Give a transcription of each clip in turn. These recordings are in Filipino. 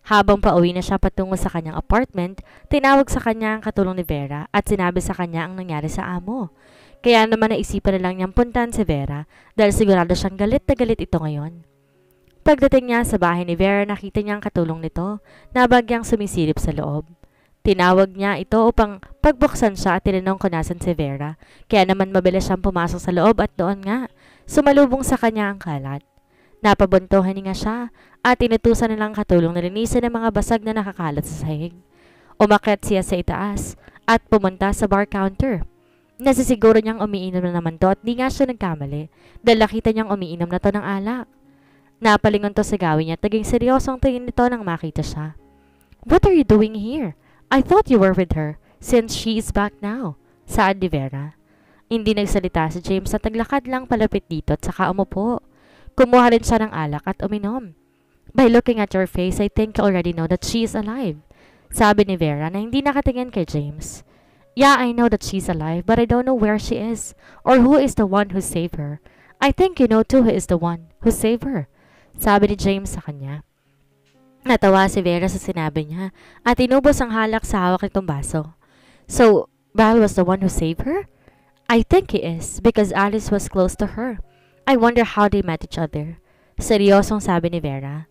Habang pauwi na siya patungo sa kanyang apartment, tinawag sa kanya ang katulong ni Vera at sinabi sa kanya ang nangyari sa amo. Kaya naman naisipan na lang niyang puntahan si Vera dahil sigurado siyang galit na galit ito ngayon. Pagdating niya sa bahay ni Vera, nakita niya ang katulong nito na bagyang sumisilip sa loob. Tinawag niya ito upang pagbuksan siya at tinanong kung nasan si Vera. Kaya naman mabilis siyang pumasok sa loob at doon nga, sumalubong sa kanya ang kalat. Napabuntuhan niya siya at inutusan nilang katulong na linisin ang mga basag na nakakalat sa sahig. Umakyat siya sa itaas at pumunta sa bar counter. Nasisiguro niyang umiinom na naman to at di nga siya nagkamali dahil nakita niyang umiinom na to ng alak. Napalingon to sa gawin niya at naging seryosong tingin nito nang makita siya. "What are you doing here? I thought you were with her since she is back now," saad ni Vera. Hindi nagsalita si James at naglakad lang palapit dito at saka umupo. Kumuha rin siya ng alak at uminom. "By looking at your face, I think you already know that she is alive," sabi ni Vera na hindi nakatingin kay James. "Yeah, I know that she's alive, but I don't know where she is or who is the one who saved her. I think you know too who is the one who saved her," sabi ni James sa kanya. Natawa si Vera sa sinabi niya at inubos ang halak sa hawak nitong baso. "So, Val was the one who saved her?" "I think he is, because Alice was close to her. I wonder how they met each other," seryosong sabi ni Vera.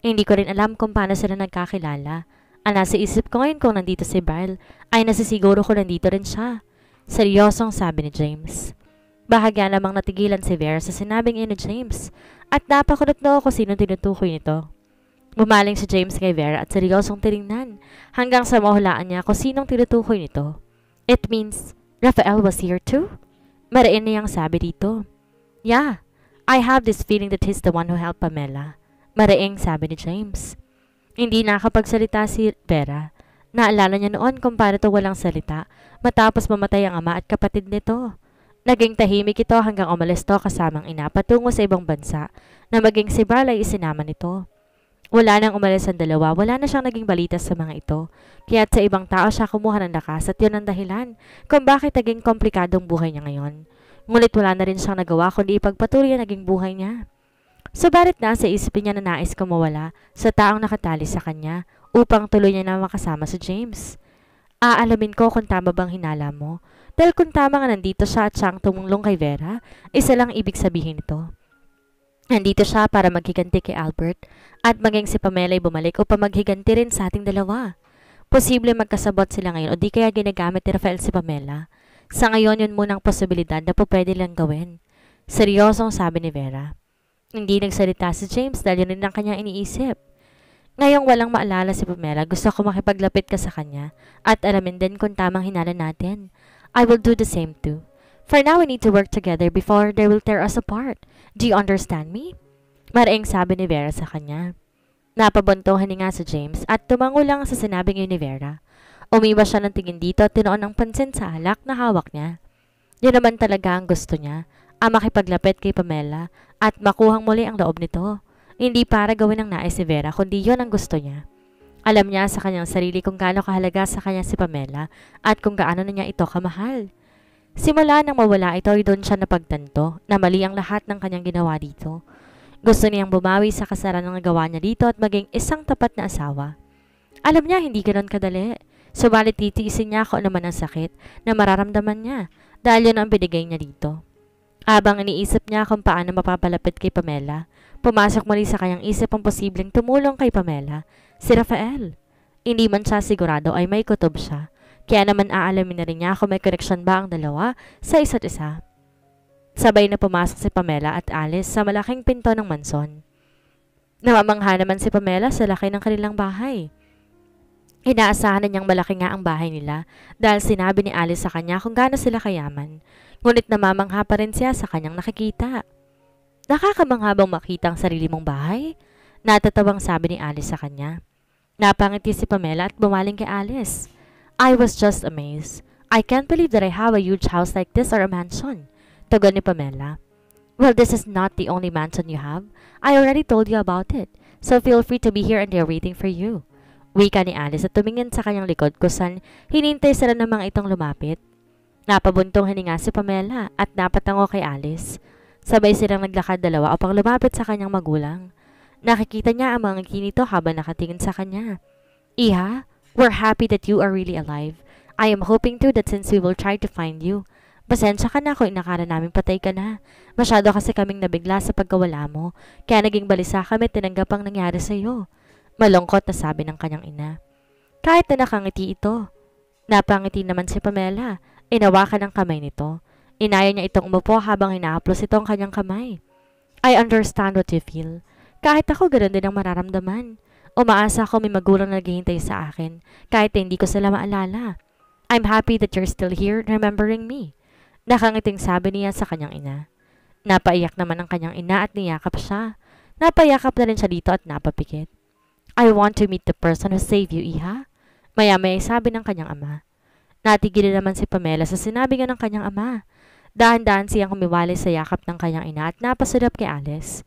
"Hindi ko rin alam kung paano sila nagkakilala. Ang nasa isip ko ngayon kung nandito si Val, ay nasisiguro ko nandito rin siya," seryosong sabi ni James. Bahagya namang natigilan si Vera sa sinabing ni James at napakulot na ako sino tinutukoy nito. Bumaling si James kay Vera at seryosong tinignan hanggang sa mahulaan niya kung sinong tinutukoy nito. "It means Rafael was here too?" Mariin niyang sabi dito. "Yeah, I have this feeling that he's the one who helped Pamela," mariing sabi ni James. Hindi nakapagsalita si Vera. Naalala niya noon kung paano to walang salita matapos mamatay ang ama at kapatid nito. Naging tahimik ito hanggang umalis to kasamang ina patungo sa ibang bansa na maging si Val ay isinama nito. Wala nang umalis ang dalawa, wala na siyang naging balita sa mga ito. Kaya't sa ibang tao siya kumuha ng lakas at yun ang dahilan kung bakit naging komplikadong buhay niya ngayon. Ngunit wala na rin siyang nagawa kundi ipagpatuloy ang naging buhay niya. Subalit nasa isipin niya na nais kong mawala sa taong nakatali sa kanya upang tuloy niya na makasama si James. Aalamin ko kung tama bang hinala mo. Dahil kung tama nga nandito siya at siyang tumulong kay Vera, isa lang ibig sabihin nito. Nandito siya para maghiganti kay Albert at maging si Pamela ay bumalik upang maghiganti rin sa ating dalawa. Posible magkasabot sila ngayon o di kaya ginagamit ni Rafael si Pamela. Sa ngayon yun munang posibilidad na pwede lang gawin. Seryosong sabi ni Vera. Hindi nagsalita si James dahil yun rin ang kanyang iniisip. Ngayong walang maalala si Pamela, gusto ko makipaglapit ka sa kanya at alamin din kung tamang hinala natin. I will do the same too. For now, we need to work together before they will tear us apart. Do you understand me? Mariing sabi ni Vera sa kanya. Napabuntuhan ni nga si James at tumango lang sa sinabing yun ni Vera. Umiwas siya ng tingin dito at tinoon ng pansin sa alak na hawak niya. Yun naman talaga ang gusto niya, ang makipaglapit kay Pamela at makuhang muli ang loob nito. Hindi para gawin ang nais si Vera, kundi yun ang gusto niya. Alam niya sa kanyang sarili kung gaano kahalaga sa kanya si Pamela at kung gaano na niya ito kamahal. Simula nang mawala ito ay doon siya napagtanto na mali ang lahat ng kanyang ginawa dito. Gusto niyang bumawi sa kasalanan ng nagawa niya dito at maging isang tapat na asawa. Alam niya hindi ganoon kadali, subalit titiisin niya kung ano man ang sakit na mararamdaman niya dahil yun ang binigay niya dito. Habang iniisip niya kung paano mapapalapit kay Pamela, pumasok muli sa kanyang isip ang posibleng tumulong kay Pamela, si Rafael. Hindi man siya sigurado ay may kutob siya, kaya naman aalamin na rin niya kung may koneksyon ba ang dalawa sa isa't isa. Sabay na pumasok si Pamela at Alice sa malaking pinto ng manson. Namamangha naman si Pamela sa laki ng kanilang bahay. Inaasahan na niyang malaki nga ang bahay nila dahil sinabi ni Alice sa kanya kung gaano sila kayaman. Ngunit namamangha pa rin siya sa kanyang nakikita. "Nakakamangha bang makita ang sarili mong bahay?" Natatawang sabi ni Alice sa kanya. Napangiti si Pamela at bumaling kay Alice. "I was just amazed. I can't believe that I have a huge house like this or a mansion," tugon ni Pamela. "Well, this is not the only mansion you have. I already told you about it, so feel free to be here and they're waiting for you," wika ni Alice at tumingin sa kanyang likod kung saan hinintay sila ng mga itong lumapit. Napabuntong hininga si Pamela at napatango kay Alice. Sabay silang naglakad dalawa upang lumapit sa kanyang magulang. Nakikita niya ang mga ngiti nito habang nakatingin sa kanya. Iha, we're happy that you are really alive. I am hoping too that since we will try to find you. Pasensya ka na kung inakala namin patay ka na. Masyado kasi kaming nabigla sa pagkawala mo, kaya naging balisa kami tinanggap ang nangyari sa iyo. Malungkot na sabi ng kanyang ina. Kahit na nakangiti ito. Napangiti naman si Pamela. Inawakan ang kamay nito. Inaya niya itong umupo habang hinahaplos ito ang kanyang kamay. I understand what you feel. Kahit ako ganoon din ang mararamdaman. Umaasa ako may magulang na naghihintay sa akin kahit hindi ko sila maalala. I'm happy that you're still here remembering me. Nakangiting sabi niya sa kanyang ina. Napaiyak naman ang kanyang ina at niyakap siya. Napayakap na rin siya dito at napapikit. I want to meet the person who saved you, Iha. Maya-maya sabi ng kanyang ama. Natigil naman si Pamela sa sinabi nga ng kanyang ama. Dahan-dahan siyang humiwalay sa yakap ng kanyang ina at napasulap kay Alice.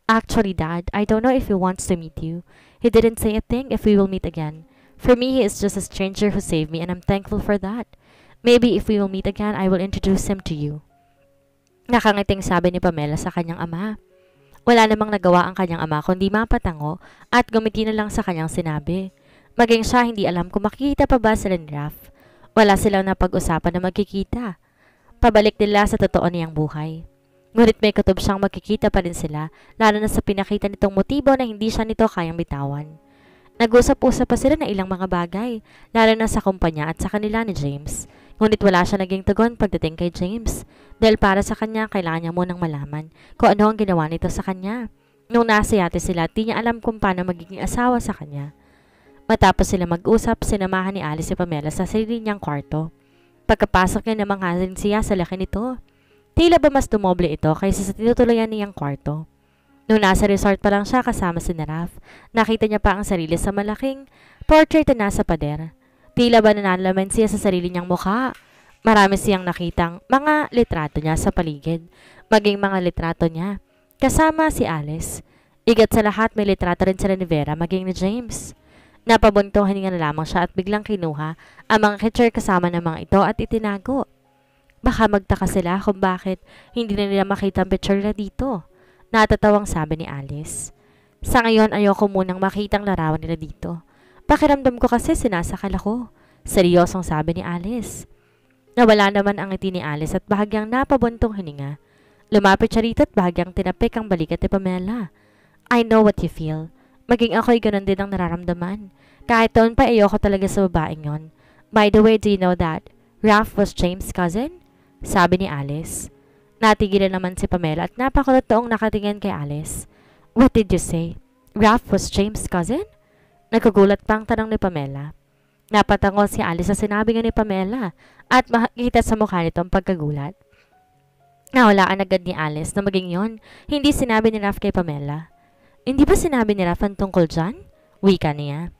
Actually, Dad, I don't know if he wants to meet you. He didn't say a thing if we will meet again. For me, he is just a stranger who saved me and I'm thankful for that. Maybe if we will meet again, I will introduce him to you. Nakangiting sabi ni Pamela sa kanyang ama. Wala namang nagawa ang kanyang ama kundi mapatango at gumiti na lang sa kanyang sinabi. Maging siya hindi alam kung makikita pa ba sila ni Raph. Wala silang napag-usapan na magkikita. Pabalik nila sa totoo niyang buhay. Ngunit may kutob siyang magkikita pa rin sila, lalo na sa pinakita nitong motibo na hindi siya nito kayang bitawan. Nag-usap-usap pa sila ng ilang mga bagay, lalo na sa kumpanya at sa kanila ni James. Ngunit wala siya naging tugon pagdating kay James, dahil para sa kanya kailangan niya munang malaman kung ano ang ginawa nito sa kanya. Nung nasa yate sila, di niya alam kung paano magiging asawa sa kanya. Matapos sila mag-usap, sinamahan ni Alice si Pamela sa sarili niyang kwarto. Pagkapasok niya namanghalin siya sa laki nito. Tila ba mas dumoble ito kaysa sa tinutuluyan niyang kwarto. Nung nasa resort pa lang siya kasama si Raph, nakita niya pa ang sarili sa malaking portrait na nasa pader. Tila ba nanalaman siya sa sarili niyang mukha. Marami siyang nakitang mga litrato niya sa paligid, maging mga litrato niya. Kasama si Alice. Igat sa lahat may litrato rin sila ni Vera maging ni James. Napabuntong hininga na lamang siya at biglang kinuha ang mga picture kasama ng mga ito at itinago. Baka magtaka sila kung bakit hindi na nila makita ang picture na dito. Natatawang sabi ni Alice. Sa ngayon ayoko munang makita ang larawan nila dito. Pakiramdam ko kasi sinasakal ako. Seryosong sabi ni Alice. Nawala naman ang ngiti ni Alice at bahagyang napabuntong hininga. Lumapit siya rito at bahagyang tinapik ang balikat ni Pamela. I know what you feel. Maging ako'y ganun din ang nararamdaman. Kahit doon pa ayoko talaga sa babaeng yon. By the way, do you know that Raph was James' cousin? Sabi ni Alice. Natigilan naman si Pamela at napakulot toong nakatingin kay Alice. What did you say? Raph was James' cousin? Nagkugulat pang tanong ni Pamela. Napatango si Alice sa sinabi nga ni Pamela at makikita sa mukha nito ang pagkagulat. Nahulaan agad ni Alice na maging yon. Hindi sinabi ni Raph kay Pamela. Hindi ba sinabi ni Raph ang tungkol dyan? Wika niya.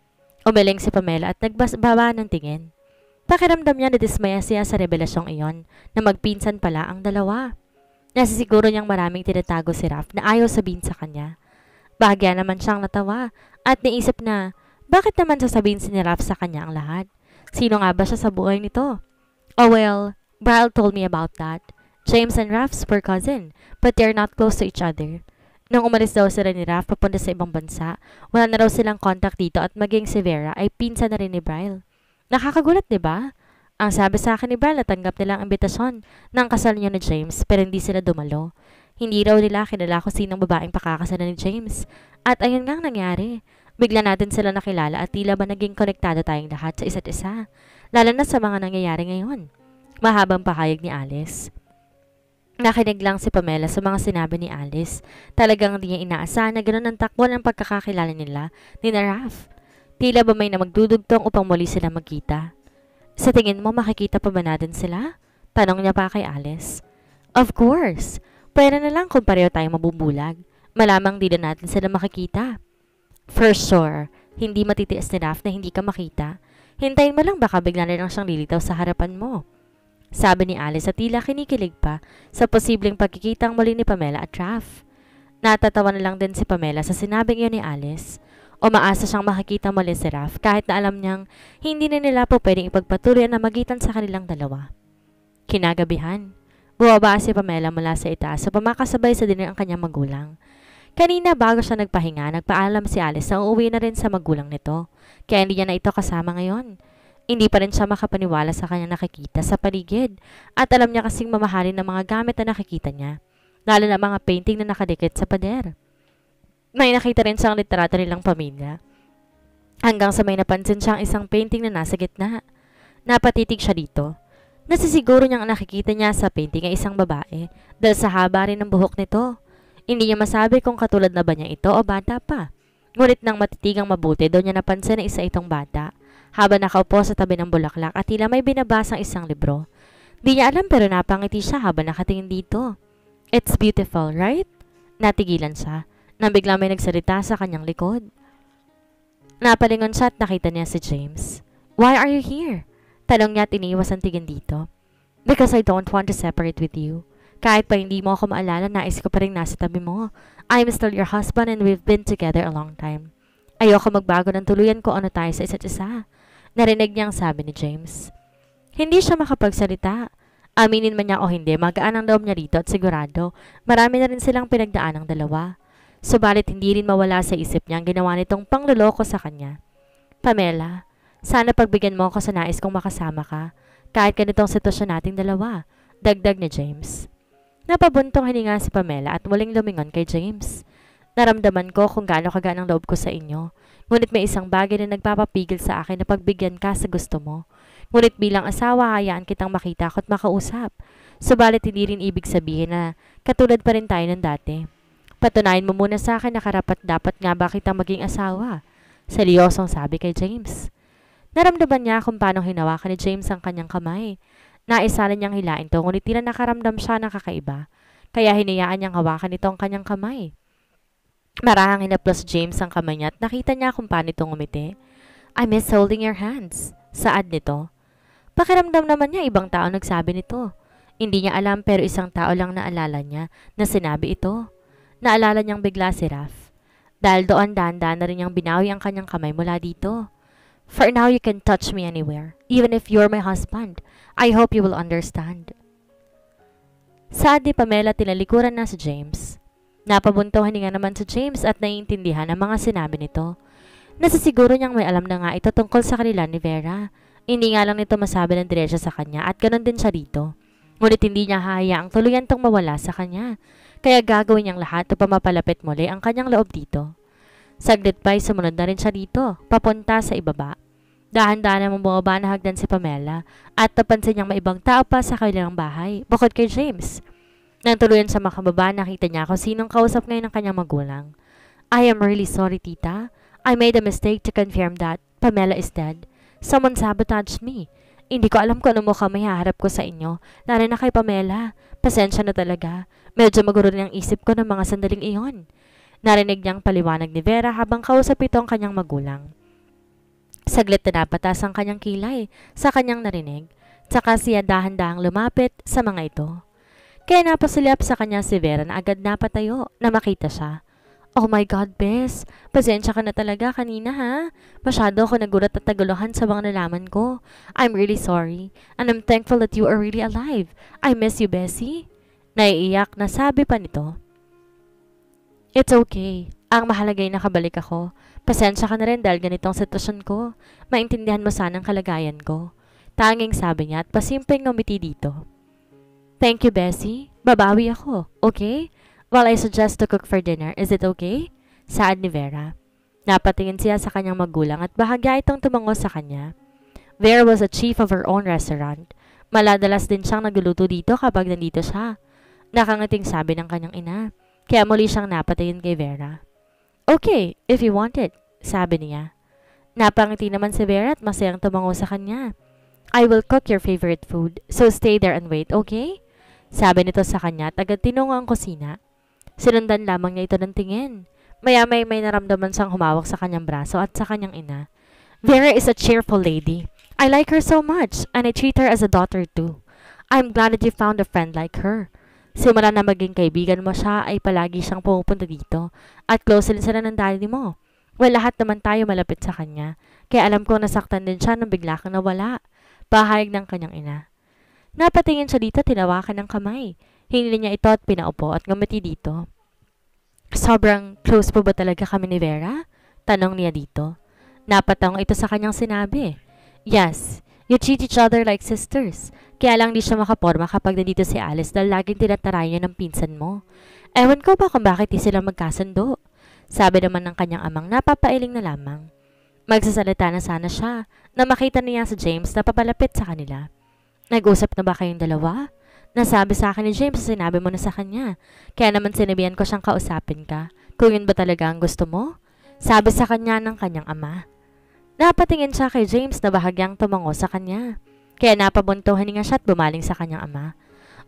Umiling si Pamela at nagbaba ng tingin. Pakiramdam niya na dismaya siya sa revelasyong iyon na magpinsan pala ang dalawa. Nasisiguro niyang maraming tinatago si Raph na ayaw sabihin sa kanya. Bahagya naman siyang natawa at naisip na bakit naman sasabihin si Raph sa kanya ang lahat? Sino nga ba siya sa buhay nito? Oh well, Brian told me about that. James and Raph's were cousin, but they're not close to each other. Nung umalis daw sila ni Raph papunta sa ibang bansa, wala na raw silang contact dito at maging si Vera ay pinsan na rin ni Brian. Nakakagulat, di ba? Ang sabi sa akin ni Brian, natanggap nila ang imbitasyon ng kasal niya ni James pero hindi sila dumalo. Hindi raw nila kilala kung sinong babaeng pakakasalan ni James. At ayun nga ang nangyari. Bigla natin sila nakilala at tila ba naging konektado tayong lahat sa isa't isa. Lalo na sa mga nangyayari ngayon. Mahabang pahayag ni Alice. Nakinig lang si Pamela sa mga sinabi ni Alice. Talagang hindi niya inaasahan na ganoon ang takbo ng pagkakakilala nila ni Raph. Tila ba may na magdudugtong upang muli sila magkita? Sa tingin mo makikita pa ba natin sila? Tanong niya pa kay Alice. Of course. Pwede na lang kung pareho tayong mabubulag. Malamang di na natin sila makikita. For sure. Hindi matitiis ni Raph na hindi ka makita. Hintayin mo lang baka bigla na lang siyang lilitaw sa harapan mo. Sabi ni Alice at tila kinikilig pa sa posibleng pagkikitang muli ni Pamela at Raph. Natatawa na lang din si Pamela sa sinabing yun ni Alice. Umaasa siyang makikita muli si Raph kahit na alam niyang hindi na nila po pwedeng ipagpatuloy na magitan sa kanilang dalawa. Kinagabihan, bumaba si Pamela mula sa itaas sa pamakasabay sa dinner ang kanyang magulang. Kanina bago siya nagpahinga, nagpaalam si Alice na uuwi na rin sa magulang nito. Kaya hindi niya na ito kasama ngayon. Hindi pa rin siya makapaniwala sa kanyang nakikita sa paligid. At alam niya kasing mamahalin ng mga gamit na nakikita niya. Lalo na mga painting na nakadikit sa pader. May nakita rin siyang litrato nilang pamilya. Hanggang sa may napansin siyang isang painting na nasa gitna. Napatitig siya dito. Nasisiguro niyang nakikita niya sa painting ay isang babae dahil sa haba rin ng buhok nito. Hindi niya masabi kung katulad na ba niya ito o bata pa. Ngunit nang matitigang mabuti, doon niya napansin na isa itong bata. Habang nakaupo sa tabi ng bulaklak at tila may binabasang isang libro. Di niya alam pero napangiti siya habang nakatingin dito. It's beautiful, right? Natigilan siya nang biglang may nagsalita sa kanyang likod. Napalingon siya at nakita niya si James. Why are you here? Tanong niya at iniwas ang tingin dito. Because I don't want to separate with you. Kahit pa hindi mo ako maalala, nais ko pa rin nasa tabi mo. I'm still your husband and we've been together a long time. Ayoko magbago ng tuluyan kung ano tayo sa isa't isa. Narinig niyang sabi ni James. Hindi siya makapagsalita. Aminin man niya o hindi, magaan ang loob niya rito at sigurado, marami na rin silang pinagdaan ng dalawa. Subalit hindi rin mawala sa isip niya ang ginawa nitong pangloloko sa kanya. Pamela, sana pagbigyan mo ako sa nais kong makasama ka, kahit ganitong sitwasyon nating dalawa, dagdag ni James. Napabuntong hininga si Pamela at muling lumingon kay James. Naramdaman ko kung gaano kagaan ang loob ko sa inyo. Ngunit may isang bagay na nagpapapigil sa akin na pagbigyan ka sa gusto mo. Ngunit bilang asawa, hayaan kitang makita at makausap. Subalit hindi rin ibig sabihin na katulad pa rin tayo ng dati. Patunayan mo muna sa akin na karapat dapat nga ba kitang maging asawa. Seryosong sabi kay James. Naramdaman niya kung paano hinawakan ni James ang kanyang kamay. Naisa na niyang hilain to ngunit tila nakaramdam siya ng kakaiba. Kaya hinayaan niyang hawakan ito ang kanyang kamay. Marahang hinaplos James ang kamay niya at nakita niya kung paano itong umiti. I miss holding your hands. Saad nito. Pakiramdam naman niya ibang tao nagsabi nito. Hindi niya alam pero isang tao lang naalala niya na sinabi ito. Naalala niyang bigla si Raph. Dahil doon dahan-dahan na rin niyang binawi ang kanyang kamay mula dito. For now you can touch me anywhere, even if you're my husband. I hope you will understand. Saad ni Pamela tinalikuran na si James. Napabuntuhan niya naman si James at naiintindihan ang mga sinabi nito. Nasisiguro niyang may alam na nga ito tungkol sa kanila ni Vera. Hindi nga lang nito masabi ng diretso sa kanya at ganun din siya dito. Ngunit hindi niya hahayaang tuluyan tong mawala sa kanya. Kaya gagawin niyang lahat upang mapalapit muli ang kanyang loob dito. Saglit pa'y sumunod na rin siya dito, papunta sa ibaba. Dahan-dahan namang bumaba na hagdan si Pamela at napansin niyang may ibang tao pa sa kanilang bahay, bukod kay James. Nang tuluyan sa makababa, nakita niya kung sinong kausap ngayon ng kanyang magulang. I am really sorry, tita. I made a mistake to confirm that Pamela is dead. Someone sabotaged me. Hindi ko alam kung ano mukha may haharap ko sa inyo, lalo na kay Pamela. Pasensya na talaga. Medyo magulo rin ang isip ko ng mga sandaling iyon. Narinig niyang paliwanag ni Vera habang kausap ito ang kanyang magulang. Saglit na napatas ang kanyang kilay sa kanyang narinig, tsaka siya dahan-dahang lumapit sa mga ito. Kaya napasulyap sa kanya si Vera na agad napatayo na makita siya. Oh my God, Bes. Pasensya ka na talaga kanina ha. Masyado ako nagulat at naguluhan sa mga nalaman ko. I'm really sorry. And I'm thankful that you are really alive. I miss you, Bessie. Naiiyak na sabi pa nito. It's okay. Ang mahalaga ay nakabalik ako. Pasensya ka na rin dahil ganitong sitwasyon ko. Maintindihan mo sana ang kalagayan ko. Tanging sabi niya at pasimpleng ngumiti dito. Thank you, Bessie. Babawi ako, okay? While I suggest to cook for dinner, is it okay? Saad ni Vera. Napatingin siya sa kanyang magulang at bahagya itong tumango sa kanya. Vera was a chief of her own restaurant. Maladalas din siyang nagluluto dito kapag nandito siya. Nakangiting sabi ng kanyang ina. Kaya muli siyang napatingin kay Vera. Okay, if you want it, sabi niya. Napangiti naman si Vera at masayang tumango sa kanya. I will cook your favorite food, so stay there and wait, okay? Sabi nito sa kanya at agad tinungo ang kusina. Sinundan lamang niya ito ng tingin. Maya-may may naramdaman siyang humawak sa kanyang braso at sa kanyang ina. Vera is a cheerful lady. I like her so much and I treat her as a daughter too. I'm glad that you found a friend like her. Simula na maging kaibigan mo siya ay palagi siyang pumupunta dito at close din sila ng daddy mo. Well, lahat naman tayo malapit sa kanya. Kaya alam ko nasaktan din siya nung bigla kang nawala. Pahayag ng kanyang ina. Napatingin siya dito, tinawakan ng kamay. Hinili niya ito at pinaupo at ngumiti dito. Sobrang close po ba talaga kami ni Vera? Tanong niya dito. Napatango ito sa kanyang sinabi. Yes, you treat each other like sisters. Kaya lang di siya makaporma kapag nandito si Alice dahil laging tinatarayan niya ng pinsan mo. Ewan ko ba kung bakit di sila magkasundo? Sabi naman ng kanyang amang napapailing na lamang. Magsasalita na sana siya na makita niya si James na papalapit sa kanila. Nag-usap na ba kayong dalawa? Nasabi sa akin ni James na sinabi mo na sa kanya. Kaya naman sinabihan ko siyang kausapin ka. Kung yun ba talaga ang gusto mo? Sabi sa kanya ng kanyang ama. Napatingin siya kay James na bahagyang tumango sa kanya. Kaya napabunto hininga siya at bumaling sa kanyang ama.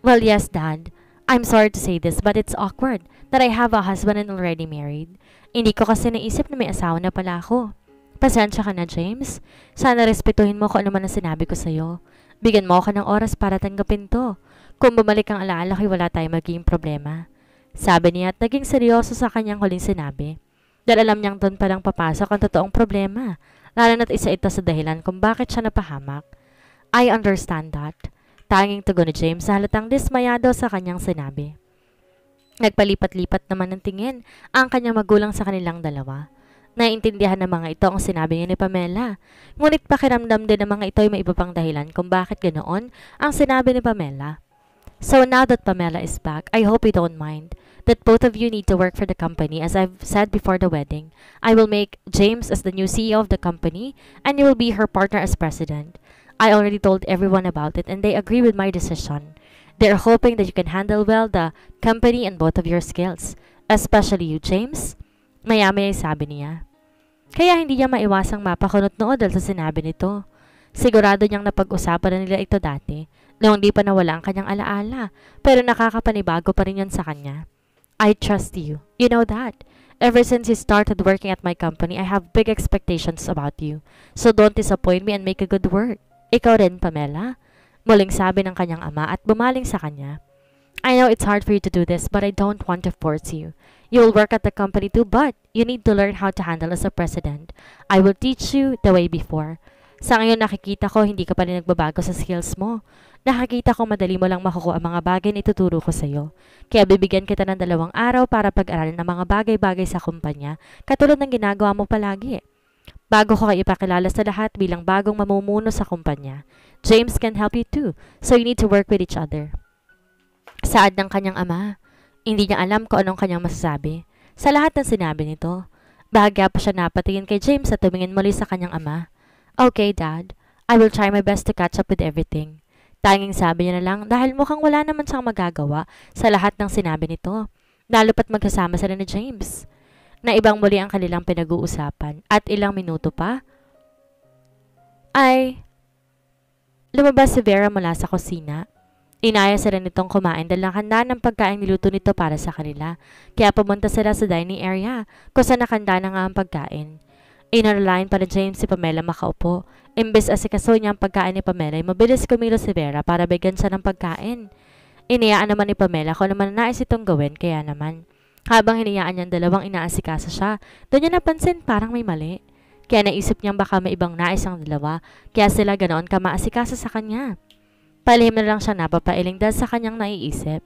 Well, yes, Dad. I'm sorry to say this but it's awkward that I have a husband and already married. Hindi ko kasi naisip na may asawa na pala ako. Pasensya ka na, James. Sana respetuhin mo kung ano man ang sinabi ko sa'yo. Bigyan mo ako ng oras para tanggapin to. Kung bumalik ang alaala ko'y wala tayong magiging problema. Sabi niya at naging seryoso sa kanyang huling sinabi. Dahil alam niyang doon palang papasok ang totoong problema. Lalo na't isa ito sa dahilan kung bakit siya napahamak. I understand that. Tanging tugon ni James sa halatang dismayado sa kanyang sinabi. Nagpalipat-lipat naman ng tingin ang kanyang magulang sa kanilang dalawa. Naiintindihan ng mga ito ang sinabi niya ni Pamela. Ngunit pakiramdam din ng mga ito ay may iba pang dahilan kung bakit ganoon ang sinabi ni Pamela. So now that Pamela is back, I hope you don't mind that both of you need to work for the company as I've said before the wedding. I will make James as the new CEO of the company and you will be her partner as president. I already told everyone about it and they agree with my decision. They're hoping that you can handle well the company and both of your skills, especially you, James. Maya-maya sabi niya. Kaya hindi niya maiwasang mapakunot noo dahil sa sinabi nito. Sigurado niyang napag-usapan na nila ito dati, noong di pa nawala ang kanyang alaala, pero nakakapanibago pa rin yun sa kanya. I trust you. You know that. Ever since you started working at my company, I have big expectations about you. So don't disappoint me and make a good work. Ikaw rin, Pamela? Muling sabi ng kanyang ama at bumaling sa kanya. I know it's hard for you to do this, but I don't want to force you. You will work at the company too, but you need to learn how to handle as a president. I will teach you the way before. Sa ngayon nakikita ko hindi ka pa rin nagbabago sa skills mo. Nakikita ko madali mo lang makukuha ang mga bagay na ituturo ko sa iyo. Kaya bibigyan kita ng 2 araw para pag-aralan ang mga bagay-bagay sa kumpanya, katulad ng ginagawa mo palagi. Bago ko kayo ipakilala sa lahat bilang bagong mamumuno sa kumpanya, James can help you too, so you need to work with each other. Saad ng kanyang ama. Hindi niya alam kung anong kanyang masasabi. Sa lahat ng sinabi nito, bahagya pa siya napatingin kay James at tumingin muli sa kanyang ama. Okay, Dad. I will try my best to catch up with everything. Tanging sabi niya na lang dahil mukhang wala naman siyang magagawa sa lahat ng sinabi nito. Lalo pat magkasama sila ni James. Naibang muli ang kanilang pinag-uusapan at ilang minuto pa ay lumabas si Vera mula sa kusina. Inaya sila nitong kumain dahil nakanda ng pagkain niluto nito para sa kanila. Kaya pumunta sila sa dining area kung saan nakanda na nga ang pagkain. Inaralayan pa ni James si Pamela makaupo. Imbes asikaso niya ang pagkain ni Pamela ay mabilis kumilos si Vera para bigyan siya ng pagkain. Iniyaan naman ni Pamela kung naman nais itong gawin kaya naman. Habang hinayaan niyang dalawang inaasikaso siya, doon niya napansin parang may mali. Kaya naisip niyang baka may ibang nais ang dalawa kaya sila ganoon ka maasikasa sa kanya. Palihim na lang siya napapailing dahil sa kanyang naiisip.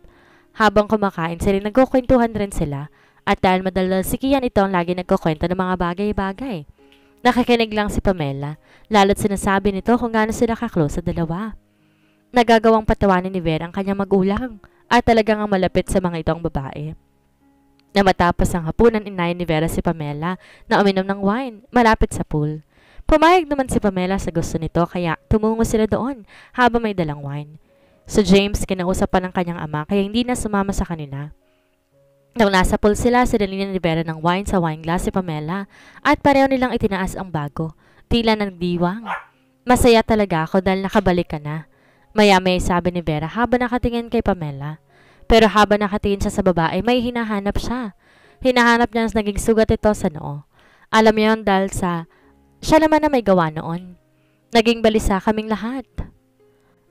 Habang kumakain sila, nagkukwentuhan rin sila. At dahil madaldal si Kian ito ang lagi nagkukwento ng mga bagay-bagay. Nakikinig lang si Pamela, lalo't sinasabi nito kung gaano sila kaklose sa dalawa. Nagagawang patawanin ni Vera ang kanyang magulang at talagang ang malapit sa mga itong babae. Na matapos ang hapunan inayin ni Vera si Pamela na uminom ng wine malapit sa pool. Pumayag naman si Pamela sa gusto nito kaya tumungo sila doon habang may dalang wine. So James kinausap pa ng kanyang ama kaya hindi na sumama sa kanila. Nang nasa pool sila, sinalina ni Vera ng wine sa wine glass si Pamela at pareho nilang itinaas ang bago. Tila nagdiwang. Masaya talaga ako dahil nakabalik ka na. Maya-maya sabi ni Vera habang nakatingin kay Pamela. Pero habang nakatingin siya sa babae, may hinahanap siya. Hinahanap niya na naging sugat ito sa noo. Alam niya yun dahil sa siya naman na may gawa noon. Naging balisa kaming lahat.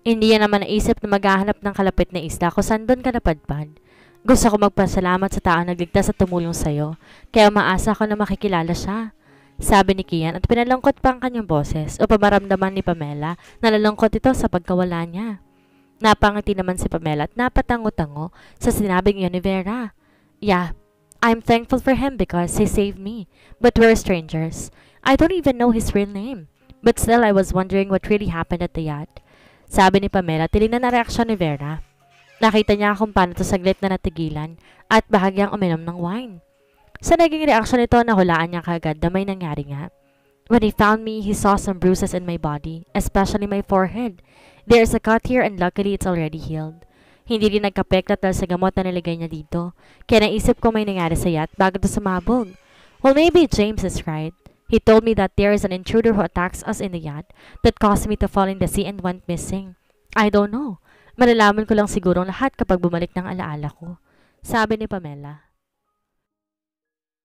Hindi niya naman naisip na maghahanap ng kalapit na isla kung saan doon ka napadpad. Gusto ko magpasalamat sa taong nagligtas at tumulong sa'yo, kaya umaasa ko na makikilala siya. Sabi ni Kian at pinalungkot pa ang kanyang boses o pamaramdaman ni Pamela na nalungkot ito sa pagkawala niya. Napangiti naman si Pamela at napatango-tango sa sinabing yun ni Vera. Yeah, I'm thankful for him because he saved me, but we're strangers. I don't even know his real name. But still, I was wondering what really happened at the yacht. Sabi ni Pamela, tinignan na reaksyon ni Vera. Nakita niya kung paano ito saglit na natigilan at bahagyang uminom ng wine. Sa naging reaksyon nito, nahulaan niya kagad na may nangyari nga. When he found me, he saw some bruises in my body, especially my forehead. There's a cut here and luckily it's already healed. Hindi rin nagkapeklat dahil sa gamot na nilagay niya dito. Kaya naisip ko may nangyari sa yacht bago ito sumabog. Well, maybe James is right. He told me that there is an intruder who attacks us in the yacht that caused me to fall in the sea and went missing. I don't know. Malalaman ko lang siguro lahat kapag bumalik ng alaala ko. Sabi ni Pamela.